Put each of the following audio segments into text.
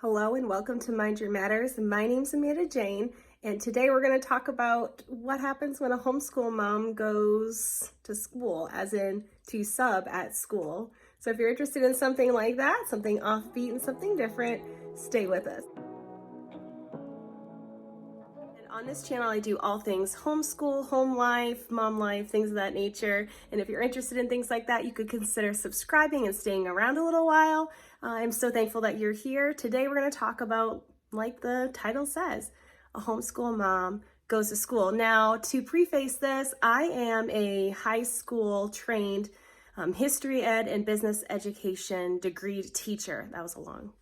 Hello and welcome to Mind Your Matters. My name's Amanda Jane, and today we're going to talk about what happens when a homeschool mom goes to school, as in to sub at school. So if you're interested in something like that, something offbeat and something different, stay with us. On this channel, I do all things homeschool, home life, mom life, things of that nature. And if you're interested in things like that, you could consider subscribing and staying around a little while. I'm so thankful that you're here. Today, we're going to talk about, like the title says, a homeschool mom goes to school. Now, to preface this, I am a high school trained history ed and business education degreed teacher. That was a long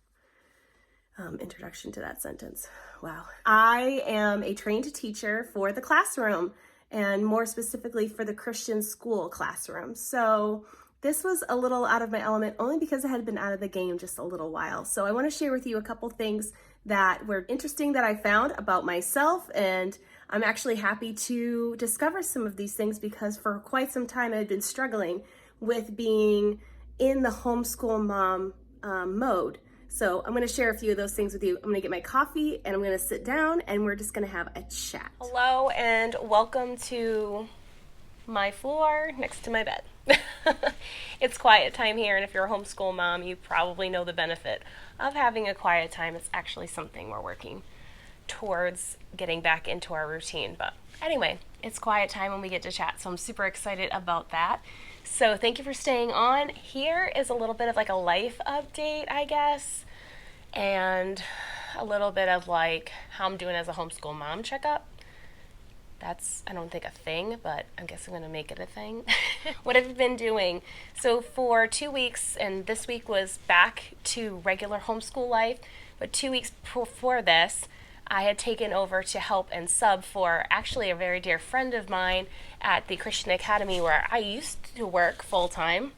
introduction to that sentence. Wow. I am a trained teacher for the classroom, and more specifically for the Christian school classroom. So this was a little out of my element only because I had been out of the game just a little while. So I want to share with you a couple things that were interesting that I found about myself, and I'm actually happy to discover some of these things because for quite some time I had been struggling with being in the homeschool mom mode. So I'm going to share a few of those things with you. I'm going to get my coffee and I'm going to sit down and we're just going to have a chat. Hello and welcome to my floor next to my bed. It's quiet time here, and if you're a homeschool mom, you probably know the benefit of having a quiet time. It's actually something we're working towards getting back into our routine. But anyway, it's quiet time when we get to chat, so I'm super excited about that. So thank you for staying on. Here is a little bit of like a life update, I guess, and a little bit of like how I'm doing as a homeschool mom checkup. That's, I don't think, a thing, but I guess I'm going to make it a thing. What have you been doing? So for 2 weeks, and this week was back to regular homeschool life, but 2 weeks before this, I had taken over to help and sub for actually a very dear friend of mine at the Christian Academy where I used to work full-time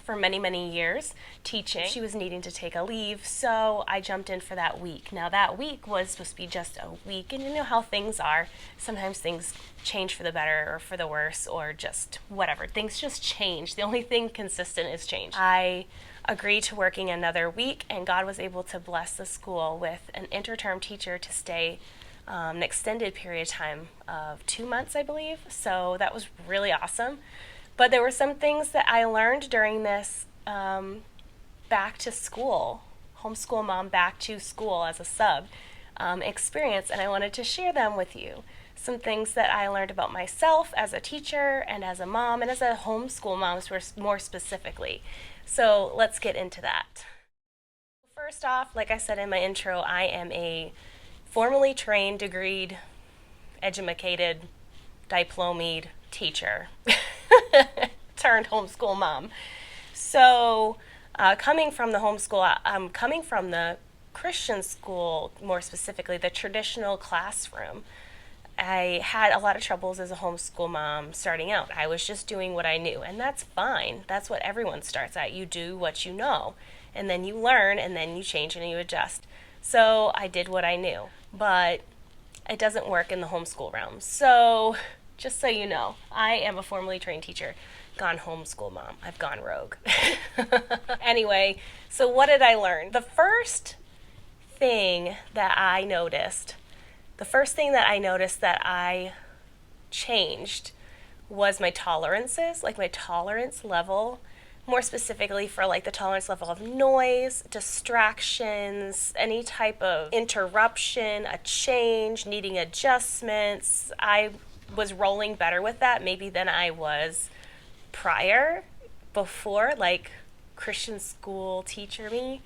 for many, many years teaching. She was needing to take a leave, so I jumped in for that week. Now that week was supposed to be just a week, and you know how things are. Sometimes things change for the better or for the worse or just whatever. Things just change. The only thing consistent is change. I agreed to working another week, and God was able to bless the school with an interterm teacher to stay an extended period of time of 2 months, I believe. So that was really awesome. But there were some things that I learned during this back to school, homeschool mom back to school as a sub experience, and I wanted to share them with you. Some things that I learned about myself as a teacher and as a mom and as a homeschool mom more specifically. So let's get into that. First off, like I said in my intro, I am a formally trained, degreed, educated, diplomed teacher turned homeschool mom. So coming from the homeschool, I'm coming from the Christian school, more specifically the traditional classroom. I had a lot of troubles as a homeschool mom starting out. I was just doing what I knew, and that's fine. That's what everyone starts at. You do what you know, and then you learn, and then you change and you adjust. So I did what I knew, but it doesn't work in the homeschool realm. So just so you know, I am a formally trained teacher, gone homeschool mom. I've gone rogue. Anyway, so what did I learn? The first thing that I noticed that I changed was my tolerances, like my tolerance level, more specifically for like the tolerance level of noise, distractions, any type of interruption, a change, needing adjustments. I was rolling better with that maybe than I was before, like Christian school teacher me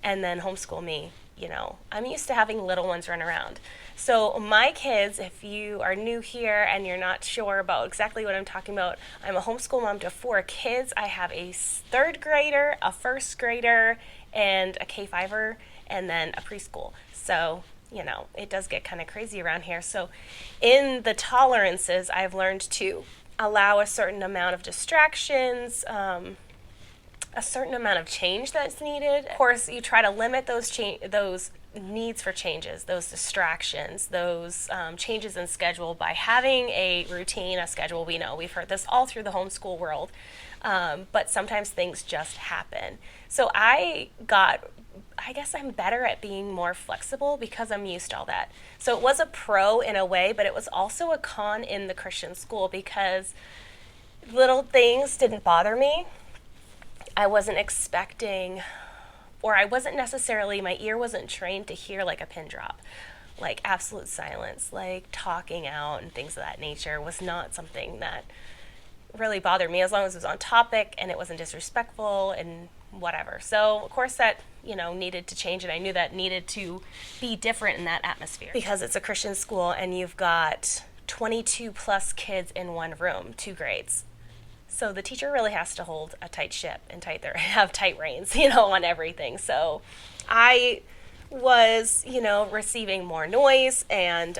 and then homeschool me. You know, I'm used to having little ones run around. So my kids, if you are new here and you're not sure about exactly what I'm talking about, I'm a homeschool mom to 4 kids. I have a 3rd grader, a 1st grader, and a K5er, and then a preschool. So, you know, it does get kind of crazy around here. So in the tolerances, I've learned to allow a certain amount of distractions, a certain amount of change that's needed. Of course, you try to limit those needs for changes, those distractions, those changes in schedule by having a routine, a schedule. We know, we've heard this all through the homeschool world, but sometimes things just happen. So I got I guess I'm better at being more flexible because I'm used to all that. So it was a pro in a way, but it was also a con in the Christian school because little things didn't bother me. I wasn't expecting, or I wasn't necessarily, my ear wasn't trained to hear like a pin drop. Like absolute silence, like talking out and things of that nature was not something that really bothered me as long as it was on topic and it wasn't disrespectful and whatever. So of course that, needed to change, and I knew that needed to be different in that atmosphere because it's a Christian school and you've got 22 plus kids in one room, 2 grades. So the teacher really has to hold a tight ship and have tight reins, on everything. So I was, receiving more noise and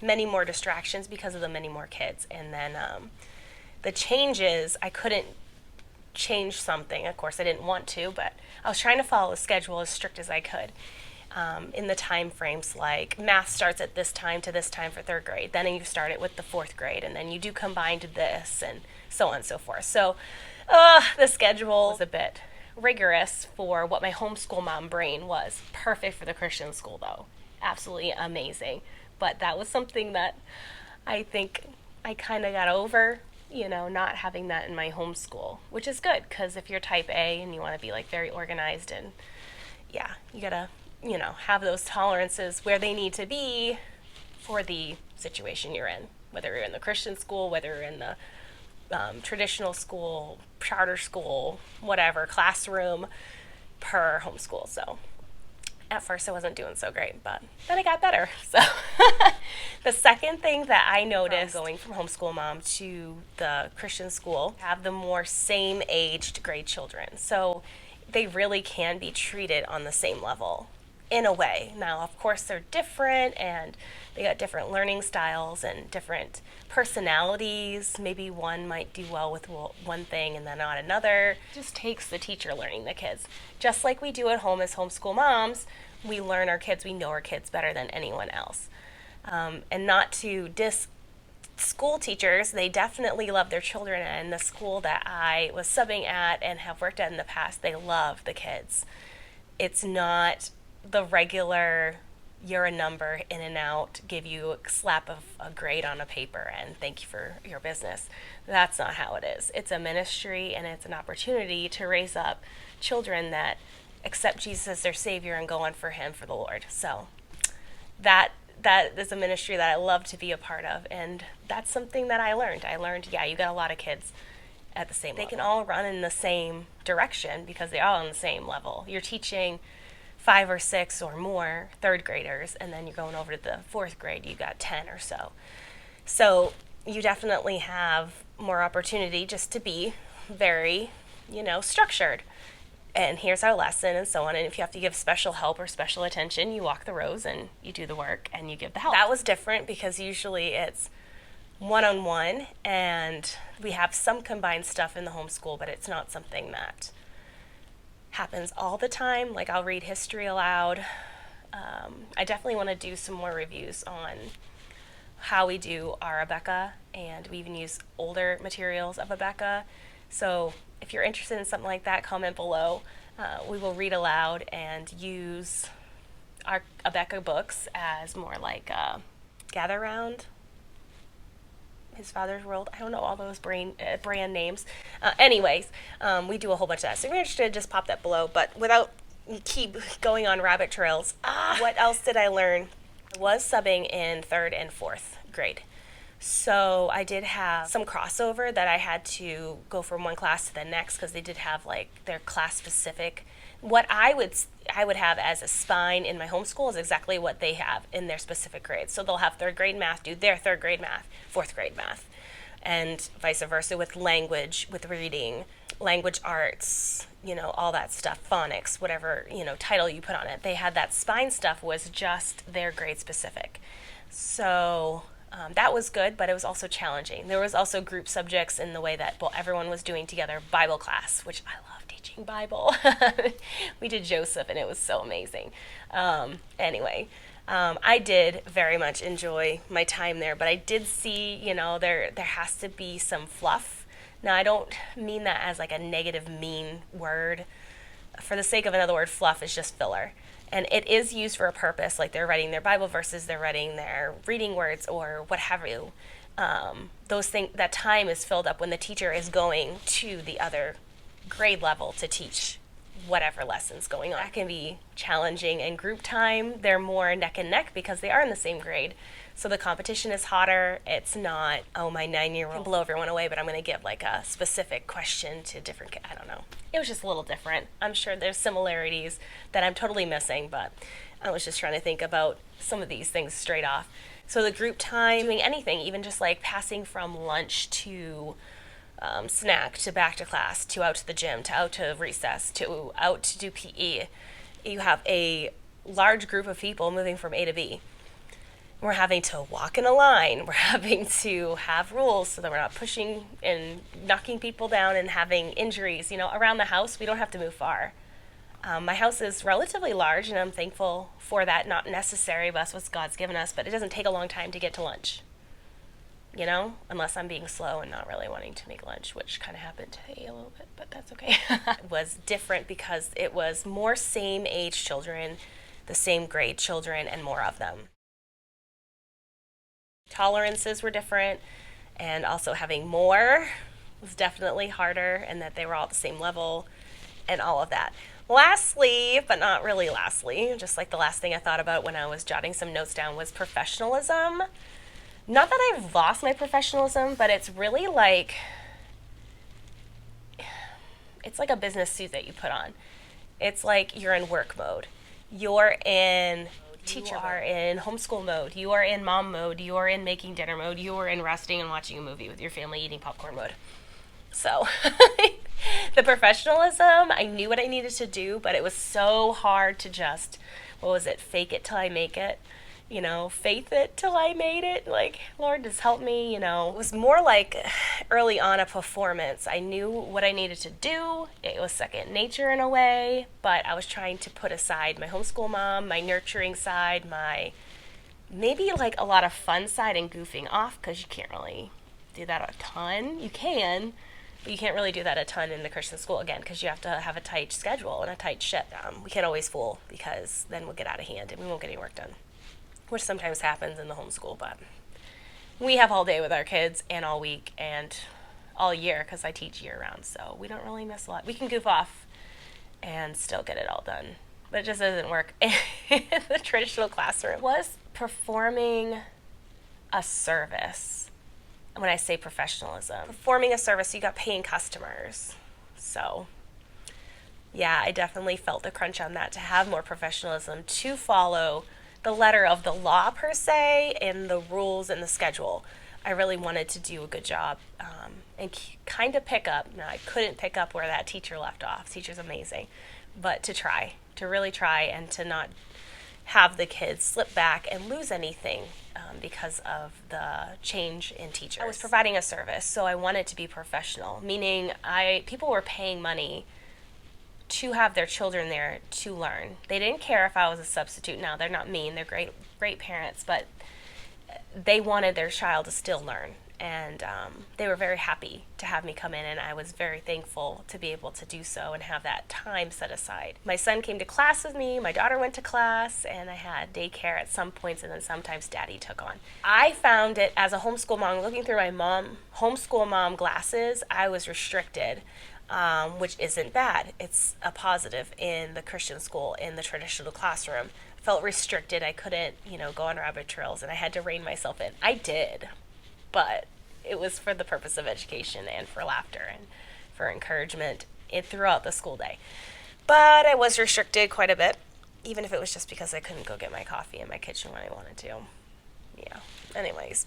many more distractions because of the many more kids. And then the changes, I couldn't change something. Of course, I didn't want to, but I was trying to follow the schedule as strict as I could. In the time frames, like math starts at this time to this time for 3rd grade, then you start it with the 4th grade, and then you do combined this, and so on and so forth. So the schedule was a bit rigorous for what my homeschool mom brain was. Perfect for the Christian school, though. Absolutely amazing. But that was something that I think I kind of got over, not having that in my homeschool, which is good because if you're type A and you want to be like very organized and you gotta, have those tolerances where they need to be for the situation you're in, whether you're in the Christian school, whether you're in the traditional school, charter school, whatever, classroom per homeschool. So at first I wasn't doing so great, but then I got better. So the second thing that I noticed going from homeschool mom to the Christian school, have the more same aged grade children. So they really can be treated on the same level in a way. Now, of course, they're different and they got different learning styles and different personalities. Maybe one might do well with one thing and then not another. It just takes the teacher learning the kids. Just like we do at home as homeschool moms, we learn our kids, we know our kids better than anyone else. And not to school teachers, they definitely love their children, and the school that I was subbing at and have worked at in the past, they love the kids. It's not the regular, you're a number, in and out, give you a slap of a grade on a paper and thank you for your business. That's not how it is. It's a ministry and it's an opportunity to raise up children that accept Jesus as their Savior and go on for Him, for the Lord. So that is a ministry that I love to be a part of, and that's something that I learned. You got a lot of kids at the same level. They can all run in the same direction because they're all on the same level. You're teaching 5 or 6 or more 3rd graders, and then you're going over to the 4th grade, you got 10 or so. So you definitely have more opportunity just to be very, structured. And here's our lesson and so on. And if you have to give special help or special attention, you walk the rows and you do the work and you give the help. That was different because usually it's one-on-one, and we have some combined stuff in the homeschool, but it's not something that happens all the time. Like I'll read history aloud. I definitely want to do some more reviews on how we do our Abeka, and we even use older materials of Abeka. So if you're interested in something like that, comment below. We will read aloud and use our Abeka books as more like Gather Round, His Father's World. I don't know all those brand names. Anyways, we do a whole bunch of that. So if you're interested, just pop that below. But without keep going on rabbit trails, what else did I learn? I was subbing in 3rd and 4th grade. So I did have some crossover that I had to go from one class to the next because they did have like their class specific. What I would have as a spine in my homeschool is exactly what they have in their specific grades. So they'll have 3rd grade math, do their 3rd grade math, 4th grade math, and vice versa with language, with reading, language arts, all that stuff, phonics, whatever, title you put on it. They had that spine stuff was just their grade specific. So that was good, but it was also challenging. There was also group subjects in the way that everyone was doing together Bible class, which I love teaching Bible. We did Joseph, and it was so amazing. Anyway, I did very much enjoy my time there, but I did see, there has to be some fluff. Now, I don't mean that as like a negative, mean word. for the sake of another word, fluff is just filler. And it is used for a purpose, like they're writing their Bible verses, they're writing their reading words, or what have you. Those things, that time is filled up when the teacher is going to the other grade level to teach whatever lesson's going on. That can be challenging. In group time, they're more neck and neck because they are in the same grade. So the competition is hotter. It's not, oh, my 9-year-old can blow everyone away, but I'm going to give like a specific question to different, I don't know. It was just a little different. I'm sure there's similarities that I'm totally missing, but I was just trying to think about some of these things straight off. So the group time, doing anything, even just like passing from lunch to snack to back to class, to out to the gym, to out to recess, to out to do PE. You have a large group of people moving from A to B. We're having to walk in a line. We're having to have rules so that we're not pushing and knocking people down and having injuries. Around the house, we don't have to move far. My house is relatively large, and I'm thankful for that. Not necessary, but that's what God's given us. But it doesn't take a long time to get to lunch, unless I'm being slow and not really wanting to make lunch, which kind of happened today a little bit, but that's okay. It was different because it was more same age children, the same grade children, and more of them. Tolerances were different, and also having more was definitely harder, and that they were all at the same level and all of that. Lastly, but not really lastly, just like the last thing I thought about when I was jotting some notes down, was professionalism. Not that I've lost my professionalism, but it's really like, it's like a business suit that you put on. It's like you're in work mode. You're in teacher, you are in homeschool mode, you are in mom mode, you are in making dinner mode, you are in resting and watching a movie with your family eating popcorn mode. So the professionalism, I knew what I needed to do, but it was so hard to just, fake it till I make it, faith it till I made it, like, Lord, just help me, It was more like early on a performance. I knew what I needed to do. It was second nature in a way, but I was trying to put aside my homeschool mom, my nurturing side, my maybe like a lot of fun side and goofing off, because you can't really do that a ton. You can, but you can't really do that a ton in the Christian school, again, because you have to have a tight schedule and a tight ship. We can't always fool, because then we'll get out of hand and we won't get any work done, which sometimes happens in the homeschool, but we have all day with our kids and all week and all year, because I teach year round, so we don't really miss a lot. We can goof off and still get it all done, but it just doesn't work in the traditional classroom. It was performing a service. When I say professionalism, performing a service, you got paying customers. So yeah, I definitely felt the crunch on that, to have more professionalism, to follow the letter of the law per se, and the rules and the schedule. I really wanted to do a good job and kind of pick up. Now, I couldn't pick up where that teacher left off. Teacher's amazing. But to really try, and to not have the kids slip back and lose anything because of the change in teachers. I was providing a service, so I wanted to be professional, meaning people were paying money to have their children there to learn. They didn't care if I was a substitute. Now, they're not mean. They're great parents, but they wanted their child to still learn. And they were very happy to have me come in, and I was very thankful to be able to do so and have that time set aside. My son came to class with me, my daughter went to class, and I had daycare at some points, and then sometimes Daddy took on. I found it as a homeschool mom, looking through my homeschool mom glasses, I was restricted, which isn't bad. It's a positive in the Christian school, in the traditional classroom. I felt restricted. I couldn't, go on rabbit trails, and I had to rein myself in. I did, but it was for the purpose of education and for laughter and for encouragement throughout the school day. But I was restricted quite a bit, even if it was just because I couldn't go get my coffee in my kitchen when I wanted to. Yeah, anyways.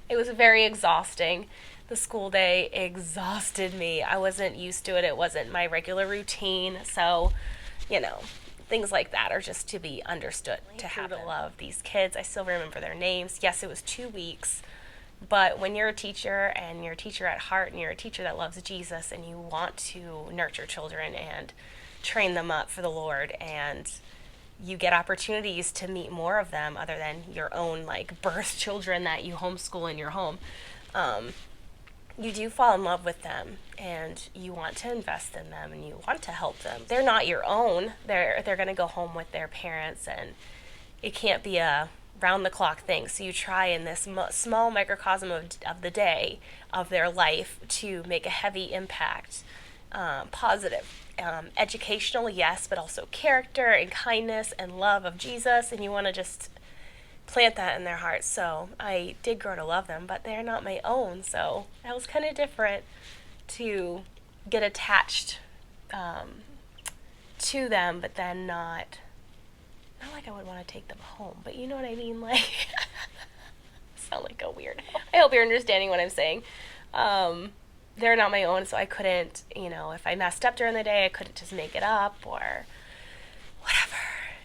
It was very exhausting. The school day exhausted me. I wasn't used to it. It wasn't my regular routine. So, things like that are just to be understood, to have to love these kids. I still remember their names. Yes, it was 2 weeks, but when you're a teacher, and you're a teacher at heart, and you're a teacher that loves Jesus, and you want to nurture children and train them up for the Lord, and you get opportunities to meet more of them other than your own birth children that you homeschool in your home, you do fall in love with them and you want to invest in them and you want to help them. They're not your own. They're going to go home with their parents, and it can't be a round the clock thing. So you try in this small microcosm of the day of their life to make a heavy impact, positive, educational, yes, but also character and kindness and love of Jesus, and you want to just plant that in their hearts. So I did grow to love them, but they're not my own, so that was kind of different to get attached to them, but then not like I would want to take them home, but you know what I mean, like sound like a weird. I hope you're understanding what I'm saying. They're not my own, so I couldn't, if I messed up during the day, I couldn't just make it up or whatever.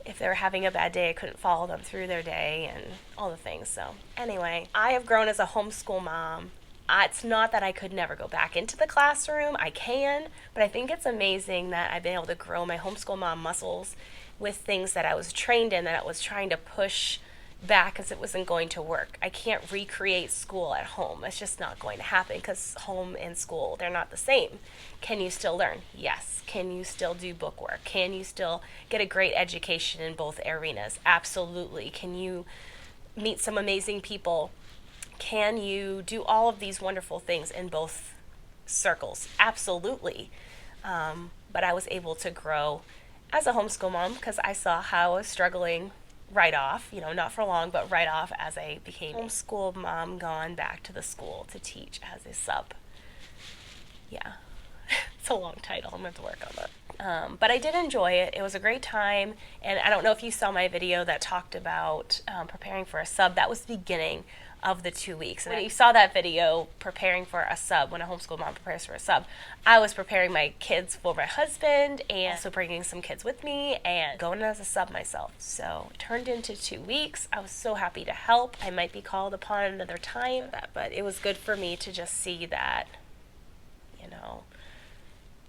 If they were having a bad day, I couldn't follow them through their day and all the things. So anyway, I have grown as a homeschool mom. It's not that I could never go back into the classroom. I can, but I think it's amazing that I've been able to grow my homeschool mom muscles with things that I was trained in, that I was trying to push back because it wasn't going to work. I can't recreate school at home. It's just not going to happen because home and school, they're not the same. Can you still learn? Yes. Can you still do book work? Can you still get a great education in both arenas? Absolutely. Can you meet some amazing people? Can you do all of these wonderful things in both circles? Absolutely. But I was able to grow as a homeschool mom because I saw how I was struggling right off, not for long, but right off as I became a homeschool mom, gone back to the school to teach as a sub. Yeah, it's a long title. I'm going to have to work on that. But I did enjoy it. It was a great time. And I don't know if you saw my video that talked about preparing for a sub. That was the beginning of the 2 weeks. And when you saw that video, preparing for a sub, when a homeschool mom prepares for a sub, I was preparing my kids for my husband and also bringing some kids with me and going as a sub myself. So it turned into 2 weeks. I was so happy to help. I might be called upon another time, but it was good for me to just see that,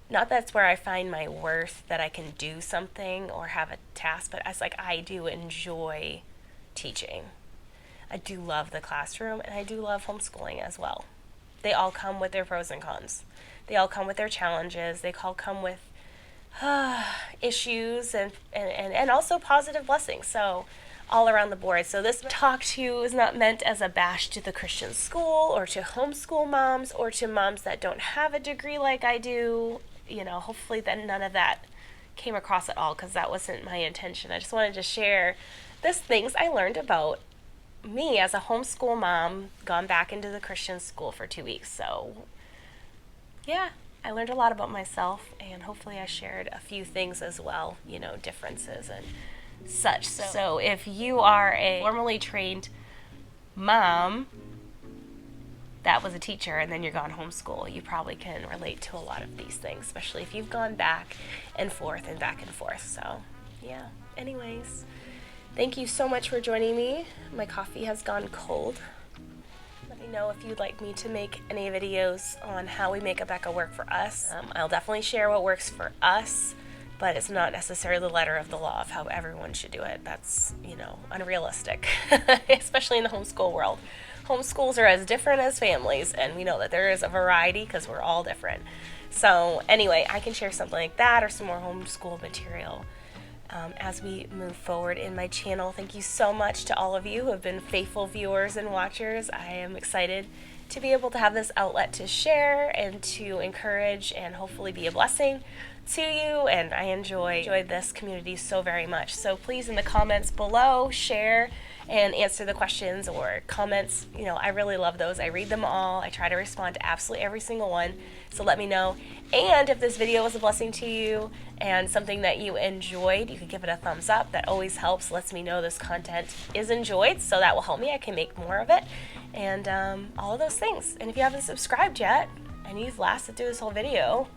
not that's where I find my worth, that I can do something or have a task, but I do enjoy teaching. I do love the classroom, and I do love homeschooling as well. They all come with their pros and cons. They all come with their challenges. They all come with issues and also positive blessings. So all around the board. So this talk to you is not meant as a bash to the Christian school or to homeschool moms or to moms that don't have a degree like I do. Hopefully that none of that came across at all, because that wasn't my intention. I just wanted to share these things I learned about me as a homeschool mom, gone back into the Christian school for 2 weeks. So yeah, I learned a lot about myself, and hopefully I shared a few things as well, differences and such. So if you are a formally trained mom that was a teacher and then you're gone homeschool, you probably can relate to a lot of these things, especially if you've gone back and forth and back and forth. So yeah, anyways, thank you so much for joining me. My coffee has gone cold. Let me know if you'd like me to make any videos on how we make Becca work for us. I'll definitely share what works for us, but it's not necessarily the letter of the law of how everyone should do it. That's, unrealistic, especially in the homeschool world. Homeschools are as different as families, and we know that there is a variety because we're all different. So anyway, I can share something like that or some more homeschool material as we move forward in my channel. Thank you so much to all of you who have been faithful viewers and watchers. I am excited to be able to have this outlet to share and to encourage and hopefully be a blessing to you, and I enjoy this community so very much. So please, in the comments below, share and answer the questions or comments. I really love those. I read them all. I try to respond to absolutely every single one, so let me know. And if this video was a blessing to you and something that you enjoyed, you can give it a thumbs up. That always helps, lets me know this content is enjoyed, so that will help me. I can make more of it, and all of those things. And if you haven't subscribed yet and you've lasted through this whole video,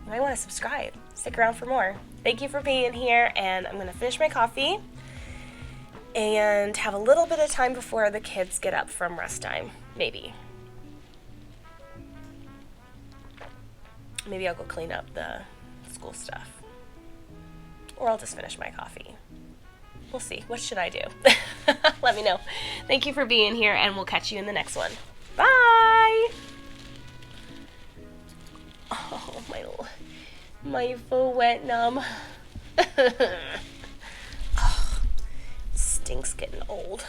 you might want to subscribe. Stick around for more. Thank you for being here, and I'm going to finish my coffee and have a little bit of time before the kids get up from rest time. Maybe I'll go clean up the school stuff, or I'll just finish my coffee. We'll see. What should I do? Let me know. Thank you for being here, and we'll catch you in the next one. Bye! My foot went numb. Stinks getting old.